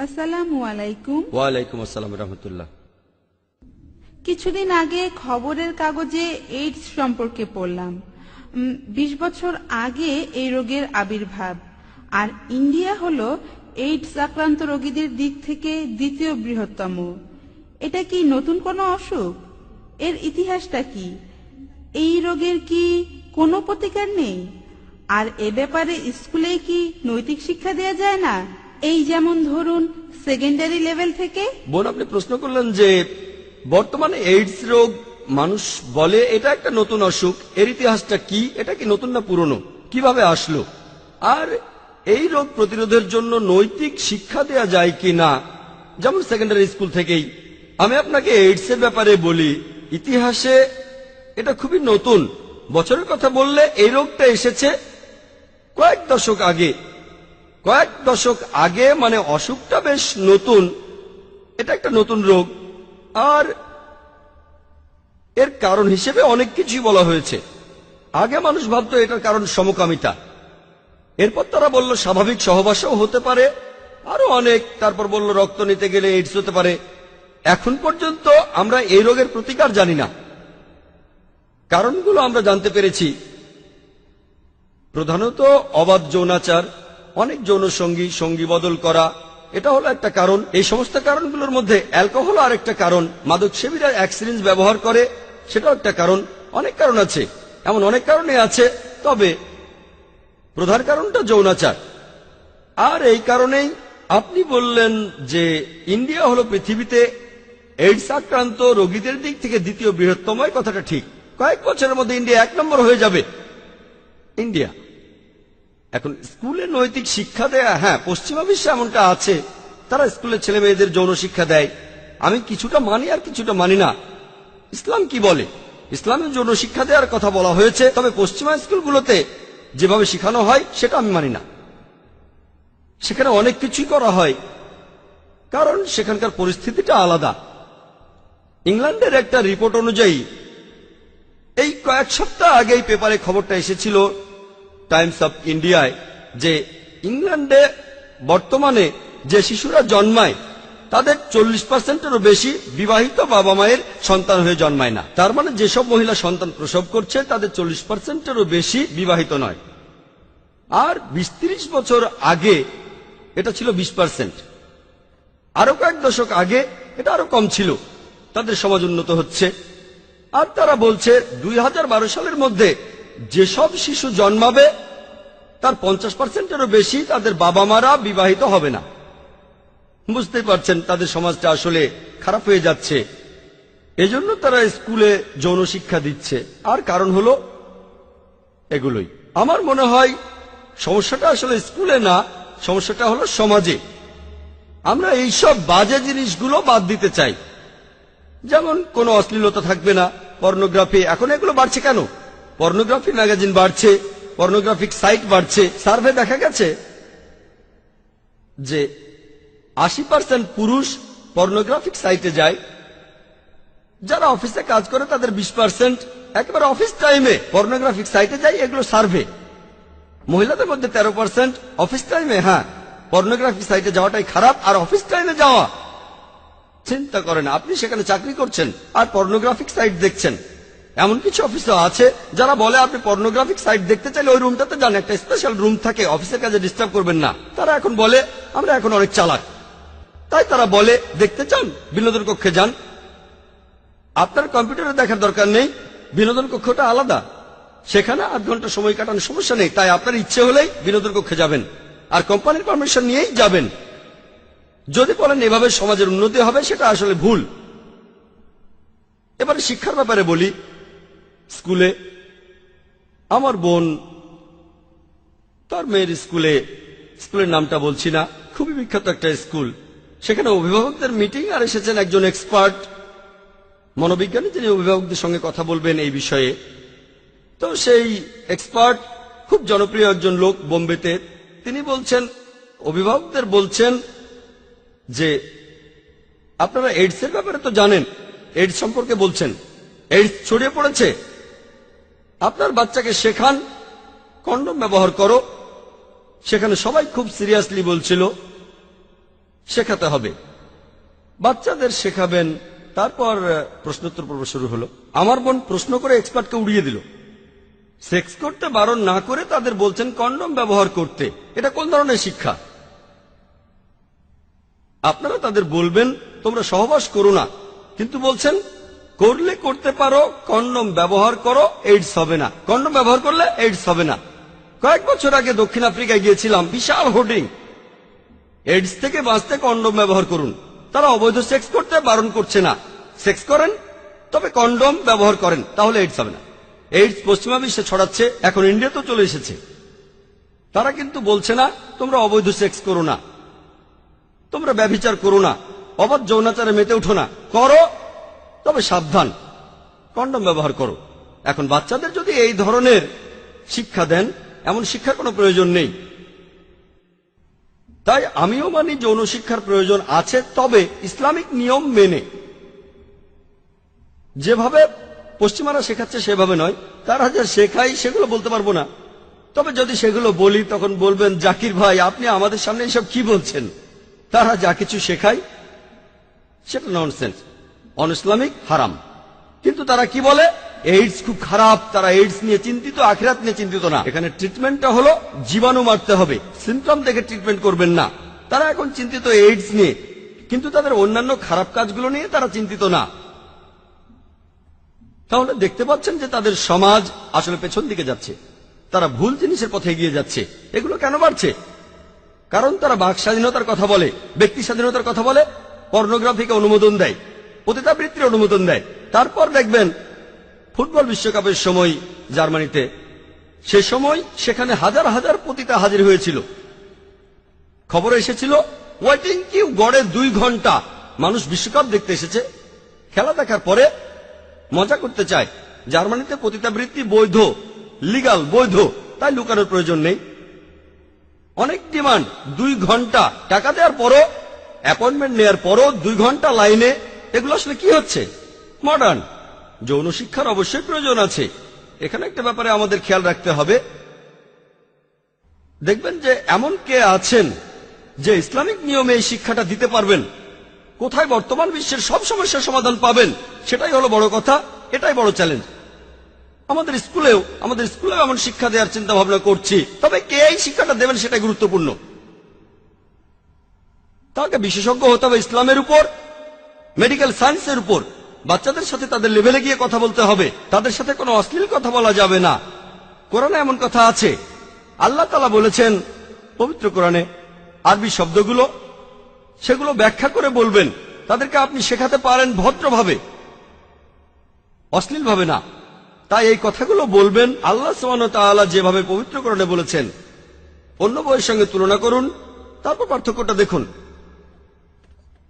আসসালামু আলাইকুম। ওয়ালাইকুম আসসালাম রহমতুল্লাহ। কিছুদিন আগে খবরের কাগজে এইডস সম্পর্কে পড়লাম। 20 বছর আগে এই রোগের আবির্ভাব, আর ইন্ডিয়া হলো এইডস আক্রান্ত রোগীদের দিক থেকে দ্বিতীয় বৃহত্তম। এটা কি নতুন কোনো অসুখ? এর ইতিহাসটা কি? এই রোগের কি কোনো প্রতিকার নেই? আর এ ব্যাপারে স্কুলে কি নৈতিক শিক্ষা দেয়া যায় না? এই যেমন ধরুন সেকেন্ডারি লেভেল থেকে। বোন, আপনি প্রশ্ন করলেন যে বর্তমানে এইডস রোগ মানুষ বলে এটা একটা নতুন অসুখ, এর ইতিহাসটা কি? এটা কি নতুন না পুরনো? কিভাবে আসলো? আর এই রোগ প্রতিরোধের জন্য নৈতিক শিক্ষা দেয়া যায় কি না, যেমন সেকেন্ডারি স্কুল থেকেই। আমি আপনাকে এইডস এর ব্যাপারে বলি, ইতিহাসে এটা খুবই নতুন। বছরের কথা বললে এই রোগটা এসেছে কয়েক দশক আগে, মানে অসুখটা বেশ নতুন। এটা একটা নতুন রোগ, আর এর কারণ হিসেবে অনেক কিছুই বলা হয়েছে। আগে মানুষ ভাবতো এটার কারণ সমকামিতা, এরপর তারা বলল স্বাভাবিক সহবাসও হতে পারে, আরো অনেক। তারপর বলল রক্ত নিতে গেলে এইডস হতে পারে। এখন পর্যন্ত আমরা এই রোগের প্রতিকার জানি না। কারণগুলো আমরা জানতে পেরেছি, প্রধানত অবাধ যৌনাচার, অনেক যৌন সঙ্গী বদল করা, এটা হলো একটা কারণ। এই সমস্ত কারণগুলোর মধ্যে অ্যালকোহল আর একটা কারণ। মাদক সেবীরা এক সিরিঞ্জ ব্যবহার করে, সেটাও একটা কারণ। অনেক কারণ আছে, এমন অনেক কারণে আছে, তবে প্রধান কারণটা যৌনাচার। আর এই কারণেই আপনি বললেন যে ইন্ডিয়া হলো পৃথিবীতে এইডস আক্রান্ত রোগীদের দিক থেকে দ্বিতীয় বৃহত্তম। কথাটা ঠিক। কয়েক বছরের মধ্যে ইন্ডিয়া 1 নম্বর হয়ে যাবে। ইন্ডিয়া এখন স্কুলে নৈতিক শিক্ষা দেয়া, হ্যাঁ, পশ্চিমা বিশ্বে এমনটা আছে, তারা স্কুলে ছেলে মেয়েদের যৌন শিক্ষা দেয়। আমি কিছুটা মানি আর কিছুটা মানি না। ইসলাম কি বলে? ইসলামে যৌন শিক্ষা দেওয়ার কথা বলা হয়েছে, তবে পশ্চিমা স্কুলগুলোতে যেভাবে শেখানো হয় সেটা আমি মানি না। সেখানে অনেক কিছুই করা হয়, কারণ সেখানকার পরিস্থিতিটা আলাদা। ইংল্যান্ডের একটা রিপোর্ট অনুযায়ী এই কয়েক সপ্তাহ আগেই পেপারে খবরটা এসেছিল, টাইমস অফ ইন্ডিয়ায়, যে ইংল্যান্ডে বর্তমানে যে শিশুরা জন্মায় তাদের 40%-এরও বেশি বিবাহিত বাবা মায়ের সন্তান হয়ে জন্মায় না। তার মানে যেসব মহিলা সন্তান প্রসব করছে তাদের 40%-এরও বেশি বিবাহিত নয়। আর 20-30 বছর আগে এটা ছিল 20%। আরো কয়েক দশক আগে এটা আরো কম ছিল। তাদের সমাজ উন্নত হচ্ছে, আর তারা বলছে 2012 সালের মধ্যে যেসব শিশু জন্মাবে তার 50%-এরও বেশি তাদের বাবা মারা বিবাহিত হবে না। বুঝতেই পারছেন তাদের সমাজটা আসলে খারাপ হয়ে যাচ্ছে। এজন্য তারা স্কুলে যৌন শিক্ষা দিচ্ছে। আর কারণ হলো এগুলোই। আমার মনে হয় সমস্যাটা আসলে স্কুলে না, সমস্যাটা হলো সমাজে। আমরা এইসব বাজে জিনিসগুলো বাদ দিতে চাই, যেমন কোনো অশ্লীলতা থাকবে না, পর্নোগ্রাফি। এখন এগুলো বাড়ছে কেন? পর্নোগ্রাফি ম্যাগাজিন বাড়ছে, পর্নোগ্রাফিক সাইট বাড়ছে। সার্ভে দেখা গেছে যে 80% পুরুষ পর্নোগ্রাফিক সাইটে যায়, যারা অফিসে কাজ করে তাদের 20% একেবারে অফিস টাইমে পর্নোগ্রাফিক সাইটে যায়। এগুলো সার্ভে। মহিলাদের মধ্যে 13% অফিস টাইমে। হ্যাঁ, পর্নোগ্রাফিক সাইটে যাওয়াটাই খারাপ, আর অফিস টাইমে যাওয়া। চিন্তা করেন, আপনি সেখানে চাকরি করছেন আর পর্নোগ্রাফিক সাইট দেখছেন। এমন কিছু অফিসও আছে যারা বলে আপনি পর্নোগ্রাফিক সাইট দেখতে চাইলে ওই রুমটাতে যান, একটা স্পেশাল রুম থাকে, অফিসের কাজে ডিস্টার্ব করবেন না। তারা এখন বলে আমরা এখন অনেক চালাক, তাই তারা বলে দেখতে চান বিনোদন কক্ষে যান। আপনার কম্পিউটারে দেখার দরকার নেই, বিনোদন কক্ষটা আলাদা, সেখানে 8 ঘন্টা সময় কাটানোর সমস্যা নেই। তাই আপনার ইচ্ছে হলেই বিনোদন কক্ষে যাবেন, আর কোম্পানির পারমিশন নিয়েই যাবেন। যদি বলেন এভাবে সমাজের উন্নতি হবে, সেটা আসলে ভুল। এবারে শিক্ষার ব্যাপারে বলি। স্কুলে আমার বোন তার মেয়ের স্কুলের নামটা বলছি না, খুবই বিখ্যাত একটা স্কুল, সেখানে অভিভাবকদের মিটিং, আর এসেছেন একজন এক্সপার্ট মনোবিজ্ঞানী, যিনি অভিভাবকদের সঙ্গে কথা বলবেন এই বিষয়ে। তো সেই এক্সপার্ট খুব জনপ্রিয় একজন লোক বোম্বেতে। তিনি বলছেন, অভিভাবকদের বলছেন যে আপনারা এইডস এর ব্যাপারে তো জানেন, এইডস সম্পর্কে বলছেন, এইডস ছড়িয়ে পড়েছে, আপনার বাচ্চাকে শেখান কন্ডম ব্যবহার করো। সেখানে সবাই খুব সিরিয়াসলি বলছিল, শেখাতে হবে, বাচ্চাদের শেখাবেন। তারপর প্রশ্নোত্তর পর্ব শুরু হলো। আমার বোন প্রশ্ন করে এক্সপার্টকে উড়িয়ে দিল। সেক্স করতে বারণ না করে তাদের বলছেন কন্ডম ব্যবহার করতে। এটা কোন ধরনের শিক্ষা? আপনারা তাদের বলবেন তোমরা সহবাস করো না, কিন্তু বলছেন করলে করতে পারো, কন্ডম ব্যবহার করো, এইডস হবে না। কন্ডম ব্যবহার করলে এইডস হবে না। কয়েক বছর আগে দক্ষিণ আফ্রিকায় গিয়েছিলাম, বিশাল হোর্ডিং, এইডস থেকে বাঁচতে কন্ডম ব্যবহার করুন। তারা অবৈধ সেক্স করতে বারণ করছে না, সেক্স করেন তবে কন্ডম ব্যবহার করেন, তাহলে এইডস হবে না। এইডস পশ্চিমা বিশ্বে ছড়াচ্ছে, এখন ইন্ডিয়াতেও চলে এসেছে। তারা কিন্তু বলছে না তোমরা অবৈধ সেক্স করো না, তোমরা ব্যভিচার করো না, অবাধ যৌনাচারে মেতে উঠো না, করো তবে সাবধান, কন্ডম ব্যবহার করো। এখন বাচ্চাদের যদি এই ধরনের শিক্ষা দেন, এমন শিক্ষার কোনো প্রয়োজন নেই। তাই আমিও মানি যৌন শিক্ষার প্রয়োজন আছে, তবে ইসলামিক নিয়ম মেনে। যেভাবে পশ্চিমারা শেখাচ্ছে সেভাবে নয়। তারা যা শেখাই সেগুলো বলতে পারবো না, তবে যদি সেগুলো বলি তখন বলবেন জাকির ভাই আপনি আমাদের সামনে এসব কি বলছেন। তারা যা কিছু শেখায় সেটা ননসেন্স, অন ইসলামিক, হারাম। কিন্তু তারা কি বলে এইডস খুব খারাপ, তারা এইডস নিয়ে চিন্তিত, আখিরাত নিয়ে চিন্তিত না। এখানে ট্রিটমেন্টটা হলো জীবাণু মারতে হবে, সিমটম দেখে ট্রিটমেন্ট করবেন না। তারা এখন চিন্তিত এইডস নিয়ে, কিন্তু তাদের অন্যান্য খারাপ কাজগুলো নিয়ে তারা চিন্তিত না। তাহলে দেখতে পাচ্ছেন যে তাদের সমাজ আসলে পেছন দিকে যাচ্ছে, তারা ভুল জিনিসের পথে এগিয়ে যাচ্ছে। এগুলো কেন বাড়ছে? কারণ তারা বাক স্বাধীনতার কথা বলে, ব্যক্তি স্বাধীনতার কথা বলে, পর্নোগ্রাফিকে অনুমোদন দেয়, পতিতাবৃত্তির অনুমোদন দেয়। তারপর দেখবেন ফুটবল বিশ্বকাপের সময় জার্মানিতে, সে সময় সেখানে হাজার হাজার পতিতা হাজির হয়েছিল। খবরে এসেছিল ওয়েটিং কিউ গড়ে 2 ঘন্টা। মানুষ বিশ্বকাপ দেখতে এসেছে, খেলা দেখার পরে মজা করতে চায়। জার্মানিতে পতিতাবৃত্তি বৈধ, লিগাল, বৈধ, তাই লুকানোর প্রয়োজন নেই। অনেক ডিমান্ড, 2 ঘন্টা টাকা দেওয়ার পরও, অ্যাপয়েন্টমেন্ট নেওয়ার পরও 2 ঘন্টা লাইনে। এগুলো আসলে কি হচ্ছে? মডার্ন। যৌন শিক্ষার অবশ্যই প্রয়োজন আছে। এখানে একটা ব্যাপারে আমাদের খেয়াল রাখতে হবে। দেখবেন যে এমন কে আছেন যে ইসলামিক নিয়মে এই শিক্ষাটা দিতে পারবেন। কোথায় বর্তমান বিশ্বের সব সমস্যার সমাধান পাবেন সেটাই হলো বড় কথা, এটাই বড় চ্যালেঞ্জ। আমাদের স্কুলেও এমন শিক্ষা দেওয়ার চিন্তা ভাবনা করছি, তবে কে এই শিক্ষাটা দেবেন সেটাই গুরুত্বপূর্ণ। তাকে বিশেষজ্ঞ হতে হবে ইসলামের উপর, মেডিকেল সায়েন্সের উপর। বাচ্চাদের সাথে তাদের লেভেলে গিয়ে কথা বলতে হবে, তাদের সাথে কোনো অশ্লীল কথা বলা যাবে না। কোরআনে এমন কথা আছে, আল্লাহ তাআলা বলেছেন পবিত্র কোরআনে, আরবি শব্দগুলো সেগুলো ব্যাখ্যা করে বলবেন। তাদেরকে আপনি শেখাতে পারেন ভদ্রভাবে, অশ্লীলভাবে না। তাই এই কথাগুলো বলবেন আল্লাহ সুবহানাহু ওয়া তাআলা যেভাবে পবিত্র কোরআনে বলেছেন। অন্য বইয়ের সঙ্গে তুলনা করুন, তারপর পার্থক্যটা দেখুন।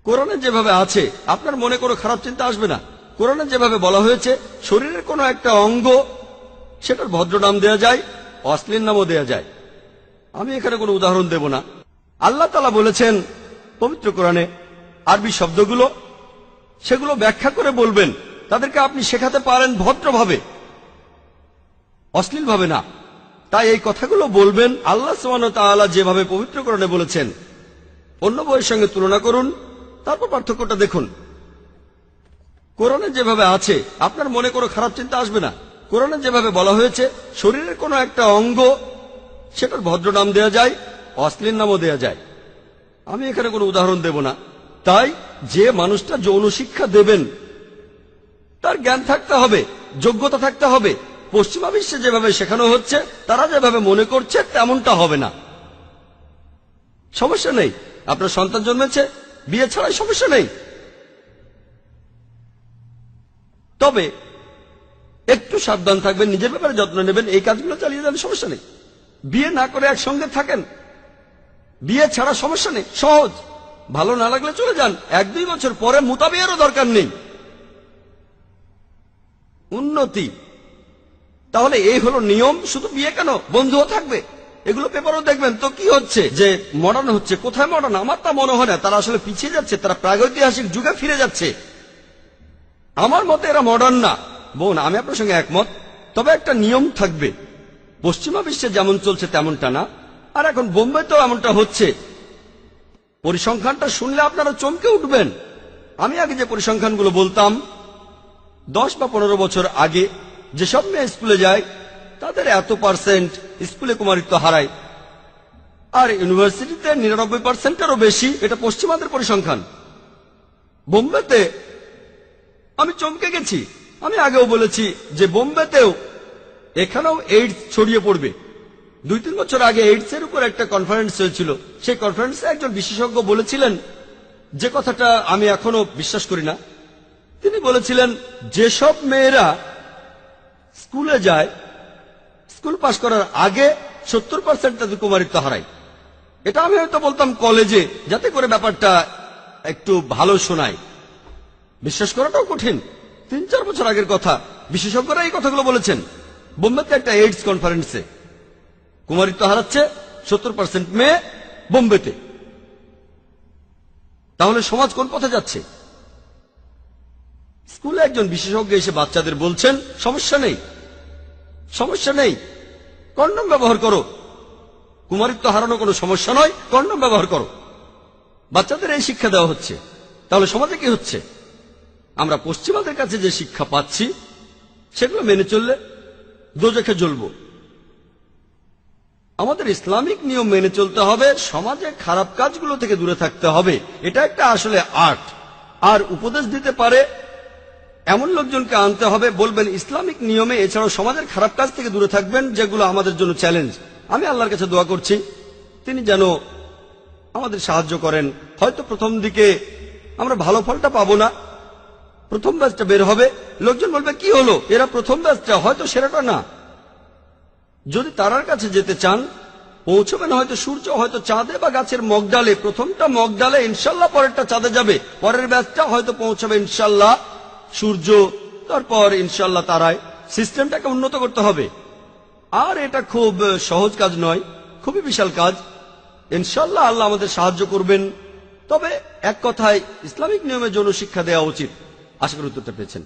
কোরআনে যেভাবে আছে আপনার মনে কোনো খারাপ চিন্তা আসবে না। কোরআনে যেভাবে বলা হয়েছে শরীরের কোনো একটা অঙ্গ, সেটার ভদ্র নাম দেয়া যায়, অশ্লীল নামও দেয়া যায়। আমি এখানে কোনো উদাহরণ দেব না। আল্লাহ তাআলা বলেছেন পবিত্র কোরআনে, আরবি শব্দগুলো সেগুলো ব্যাখ্যা করে বলবেন। তাদেরকে আপনি শেখাতে পারেন ভদ্রভাবে, অশ্লীলভাবে না। তাই এই কথাগুলো বলবেন আল্লাহ সুবহানাহু ওয়া তাআলা যেভাবে পবিত্র কোরআনে বলেছেন। অন্য বইয়ের সঙ্গে তুলনা করুন, তারপর পার্থক্যটা দেখুন। কোরআনে যেভাবে আছে আপনার মনে কোনো খারাপ চিন্তা আসবে না। কোরআনে যেভাবে বলা হয়েছে শরীরের কোনো একটা অঙ্গ, সেটার ভদ্র নাম দেয়া যায়, অশ্লীল নামও দেয়া যায়। আমি এখানে কোনো উদাহরণ দেব না। তাই যে মানুষটা যৌন শিক্ষা দেবেন তার জ্ঞান থাকতে হবে, যোগ্যতা থাকতে হবে। পশ্চিমা বিশ্বে যেভাবে শেখানো হচ্ছে, তারা যেভাবে মনে করছে তেমনটা হবে না। সমস্যা নেই, আপনার সন্তান জন্মেছে, বিয়ে ছাড়াই সমস্যা নেই। তবে একটু সাবধান থাকবেন, নিজের ব্যাপারে যত্ন নেবেন, এই কাজগুলো চালিয়ে যান, সমস্যা নেই। বিয়ে না করে একসঙ্গে থাকেন, বিয়ে ছাড়া সমস্যা নেই, সহজ। ভালো না লাগলে চলে যান, 1-2 বছর পরে মুতাবিয়ারও দরকার নেই। উন্নতি। তাহলে এই হলো নিয়ম। শুধু বিয়ে কেন, বন্ধুও থাকবে। এগুলো পেপারও দেখবেন তো কি হচ্ছে, যে মডার্ন হচ্ছে। কোথায় মডার্ন? আমার তা মনে হয় না। তারা আসলে পিছিয়ে যাচ্ছে, তারা প্রাগৈতিহাসিক যুগে ফিরে যাচ্ছে। আমার মতে এরা মডার্ন না। বোন, আমি আপনার সঙ্গে একমত, তবে একটা নিয়ম থাকবে। পশ্চিমা বিশ্বে যেমন চলছে তেমনটা না। আর এখন বোম্বেতেও এমনটা হচ্ছে। পরিসংখ্যানটা শুনলে আপনারা চমকে উঠবেন। আমি আগে যে পরিসংখ্যানগুলো বলতাম, 10 বা 15 বছর আগে যেসব মেয়ে স্কুলে যায় তাদের এত পার্সেন্ট স্কুলে কুমারিত্ব হারায়, আর ইউনিভার্সিটিতে 99%-এরও বেশি। এটা পশ্চিমাদের পরিসংখ্যান। বোম্বেতে আমি চমকে গেছি। আমি আগেও বলেছি যে বোম্বেতেও এখানেও এইডস ছড়িয়ে পড়বে। 2-3 বছর আগে এইডস এর উপর একটা কনফারেন্স হয়েছিল। সেই কনফারেন্সে একজন বিশেষজ্ঞ বলেছিলেন যে কথাটা আমি এখনো বিশ্বাস করি না। তিনি বলেছিলেন, যেসব মেয়েরা স্কুলে যায় স্কুল পাশ করার আগে 70% তাদের কুমারিত্ব হারায়। এটা আমি হয়তো বলতাম কলেজে, যাতে করে ব্যাপারটা একটু ভালো শোনায়। বিশ্বাস করাটাও কঠিন। 3-4 বছর আগের কথা, বিশেষজ্ঞরা এই কথাগুলো বলেছেন। বোম্বেতে একটা এইডস কনফারেন্সে কুমারিত্ব হারাচ্ছে 70% মেয়ে বোম্বেতে। তাহলে সমাজ কোন পথে যাচ্ছে? স্কুলে একজন বিশেষজ্ঞ এসে বাচ্চাদের বলছেন, সমস্যা নেই, সমস্যা নেই, কন্ডম ব্যবহার করো, কুমারিত্ব হারানো কোনো সমস্যা নয়, কন্ডম ব্যবহার করো। বাচ্চাদের এই শিক্ষা দেওয়া হচ্ছে। তাহলে সমাজে কি হচ্ছে? আমরা পশ্চিমাদের কাছে যে শিক্ষা পাচ্ছি সেগুলো মেনে চললে দোজখে জ্বলব। আমাদের ইসলামিক নিয়ম মেনে চলতে হবে, সমাজে খারাপ কাজগুলো থেকে দূরে থাকতে হবে। এটা একটা আসলে আর্ট। আর উপদেশ দিতে পারে এমন লোকজনকে আনতে হবে, বলবেন ইসলামিক নিয়মে, এছাড়াও সমাজের খারাপ কাজ থেকে দূরে থাকবেন, যেগুলো আমাদের জন্য চ্যালেঞ্জ। আমি আল্লাহর কাছে দোয়া করছি তিনি যেন আমাদের সাহায্য করেন। হয়তো প্রথম দিকে আমরা ভালো ফলটা পাবো না, প্রথম ব্যাচটা বের হবে, লোকজন বলবে কি হলো, এরা প্রথম ব্যাচটা, হয়তো সেরাটা না। যদি তারার কাছে যেতে চান, পৌঁছবেন হয়তো সূর্য, হয়তো চাঁদে বা গাছের মগডালে। প্রথমটা মগডালে, ইনশাল্লাহ পরেরটা চাঁদে যাবে। পরের ব্যাচটা হয়তো পৌঁছবে ইনশাল্লাহ সূর্য, তারপর ইনশাল্লাহ তারায়। সিস্টেমটাকে উন্নত করতে হবে। আর এটা খুব সহজ কাজ নয়, খুবই বিশাল কাজ। ইনশাল্লাহ আল্লাহ আমাদের সাহায্য করবেন। তবে এক কথায় ইসলামিক নিয়মে যৌন শিক্ষা দেওয়া উচিত। আশা করি উত্তরটা পেয়েছেন।